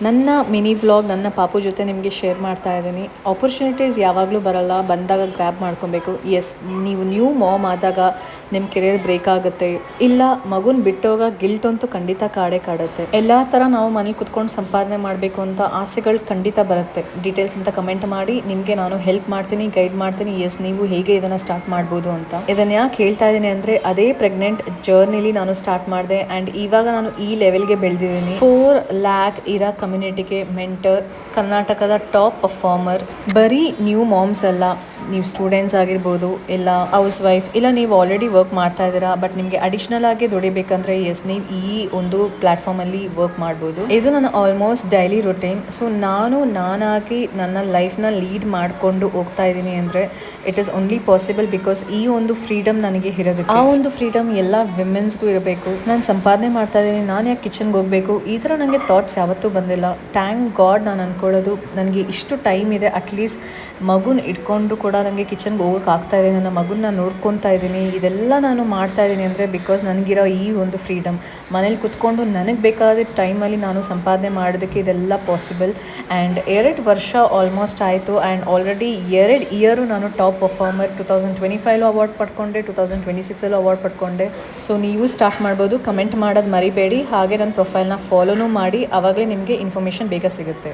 ನನ್ನ mini vlog ನನ್ನ ಪಾಪು ಜೊತೆ ನಿಮಗೆ ಶೇರ್ ಮಾಡ್ತಾ ಇದ್ದೀನಿ. ಆಪರ್ಚುನಿಟೀಸ್ ಯಾವಾಗಲೂ ಬರಲ್ಲ, ಬಂದಾಗ ಗ್ರ್ಯಾಬ್ ಮಾಡ್ಕೊಬೇಕು. ಎಸ್, ನೀವು ನ್ಯೂ ಮಾಮ್ ಆದಾಗ ನಿಮ್ಮ ಕೆರಿಯರ್ ಬ್ರೇಕ್ ಆಗುತ್ತೆ, ಇಲ್ಲ ಮಗುನ ಬಿಟ್ಟೋಗ ಗಿಲ್ಟ್ ಅಂತೂ ಖಂಡಿತ ಕಾಡುತ್ತೆ. ಎಲ್ಲ ಥರ ನಾವು ಮನೇಲಿ ಕುತ್ಕೊಂಡು ಸಂಪಾದನೆ ಮಾಡಬೇಕು ಅಂತ ಆಸೆಗಳು ಖಂಡಿತ ಬರುತ್ತೆ. ಡೀಟೇಲ್ಸ್ ಅಂತ ಕಮೆಂಟ್ ಮಾಡಿ, ನಿಮಗೆ ನಾನು ಹೆಲ್ಪ್ ಮಾಡ್ತೀನಿ, ಗೈಡ್ ಮಾಡ್ತೀನಿ. ಎಸ್, ನೀವು ಹೇಗೆ ಇದನ್ನು ಸ್ಟಾರ್ಟ್ ಮಾಡ್ಬೋದು ಅಂತ. ಇದನ್ನು ಯಾಕೆ ಹೇಳ್ತಾ ಇದ್ದೀನಿ ಅಂದರೆ, ಅದೇ ಪ್ರೆಗ್ನೆಂಟ್ ಜರ್ನಿಲಿ ನಾನು ಸ್ಟಾರ್ಟ್ ಮಾಡಿದೆ ಆ್ಯಂಡ್ ಇವಾಗ ನಾನು ಈ ಲೆವೆಲ್ಗೆ ಬೆಳೆದಿದ್ದೀನಿ. 4 lakh ಇರೋ ಕಮ್ಯುನಿಟಿಗೆ ಮೆಂಟರ್, ಕರ್ನಾಟಕದ ಟಾಪ್ ಪರ್ಫಾರ್ಮರ್. ಬರೀ ನ್ಯೂ ಮಾಮ್ಸ್ ಅಲ್ಲ, ನೀವು ಸ್ಟೂಡೆಂಟ್ಸ್ ಆಗಿರ್ಬೋದು, ಇಲ್ಲ ಹೌಸ್ ವೈಫ್, ಇಲ್ಲ ನೀವು ಆಲ್ರೆಡಿ ವರ್ಕ್ ಮಾಡ್ತಾ ಇದ್ದೀರಾ ಬಟ್ ನಿಮಗೆ ಅಡಿಷ್ನಲ್ ಆಗಿ ದುಡಿಬೇಕಂದ್ರೆ ಎಸ್, ನೀವು ಈ ಒಂದು ಪ್ಲ್ಯಾಟ್ಫಾರ್ಮಲ್ಲಿ ವರ್ಕ್ ಮಾಡ್ಬೋದು. ಇದು ನನ್ನ ಆಲ್ಮೋಸ್ಟ್ ಡೈಲಿ ರೊಟೀನ್. ಸೊ ನಾನಾಗಿ ನನ್ನ ಲೈಫ್ನ ಲೀಡ್ ಮಾಡಿಕೊಂಡು ಹೋಗ್ತಾ ಇದ್ದೀನಿ ಅಂದರೆ it is only possible because ಈ ಒಂದು ಫ್ರೀಡಮ್ ನನಗೆ ಇರೋದು. ಆ ಒಂದು ಫ್ರೀಡಮ್ ಎಲ್ಲ ವಿಮೆನ್ಸ್ಗೂ ಇರಬೇಕು. ನಾನು ಸಂಪಾದನೆ ಮಾಡ್ತಾ ಇದ್ದೀನಿ, ನಾನು ಯಾಕೆ ಕಿಚನ್ಗೆ ಹೋಗಬೇಕು, ಈ ಥರ ನನಗೆ ಥಾಟ್ಸ್ ಯಾವತ್ತೂ ಬಂದಿಲ್ಲ. ಥ್ಯಾಂಕ್ ಗಾಡ್, ನಾನು ಅಂದ್ಕೊಳ್ಳೋದು ನನಗೆ ಇಷ್ಟು ಟೈಮ್ ಇದೆ. ಅಟ್ಲೀಸ್ಟ್ ಮಗುನ ಇಟ್ಕೊಂಡು ಕೂಡ ನನಗೆ ಕಿಚನ್ಗೆ ಹೋಗೋಕೆ ಆಗ್ತಾ ಇದೆ, ನನ್ನ ಮಗುನ ನೋಡ್ಕೊತಾ ಇದ್ದೀನಿ. ಇದೆಲ್ಲ ನಾನು ಮಾಡ್ತಾ ಇದ್ದೀನಿ ಅಂದರೆ ಬಿಕಾಸ್ ನನಗಿರೋ ಈ ಒಂದು ಫ್ರೀಡಮ್. ಮನೇಲಿ ಕುತ್ಕೊಂಡು ನನಗೆ ಬೇಕಾದ ಟೈಮಲ್ಲಿ ನಾನು ಸಂಪಾದನೆ ಮಾಡೋದಕ್ಕೆ ಇದೆಲ್ಲ ಪಾಸಿಬಲ್. ಆ್ಯಂಡ್ 2 ವರ್ಷ ಆಲ್ಮೋಸ್ಟ್ ಆಯಿತು ಆ್ಯಂಡ್ ಆಲ್ರೆಡಿ 2 ಇಯರು ನಾನು ಟಾಪ್ ಪರ್ಫಾರ್ಮರ್. 2025 ಅವಾರ್ಡ್ ಪಡ್ಕೊಂಡೆ, 2026 ಅವಾರ್ಡ್ ಪಡ್ಕೊಂಡೆ. ಸೊ ನೀವು ಸ್ಟಾರ್ಟ್ ಮಾಡ್ಬೋದು. ಕಮೆಂಟ್ ಮಾಡೋದು ಮರಿಬೇಡಿ. ಹಾಗೆ ನನ್ನ ಪ್ರೊಫೈಲ್ನ ಫಾಲೋನೂ ಮಾಡಿ, ಆವಾಗಲೇ ನಿಮಗೆ ಇನ್ಫಾರ್ಮೇಷನ್ ಬೇಗ ಸಿಗುತ್ತೆ.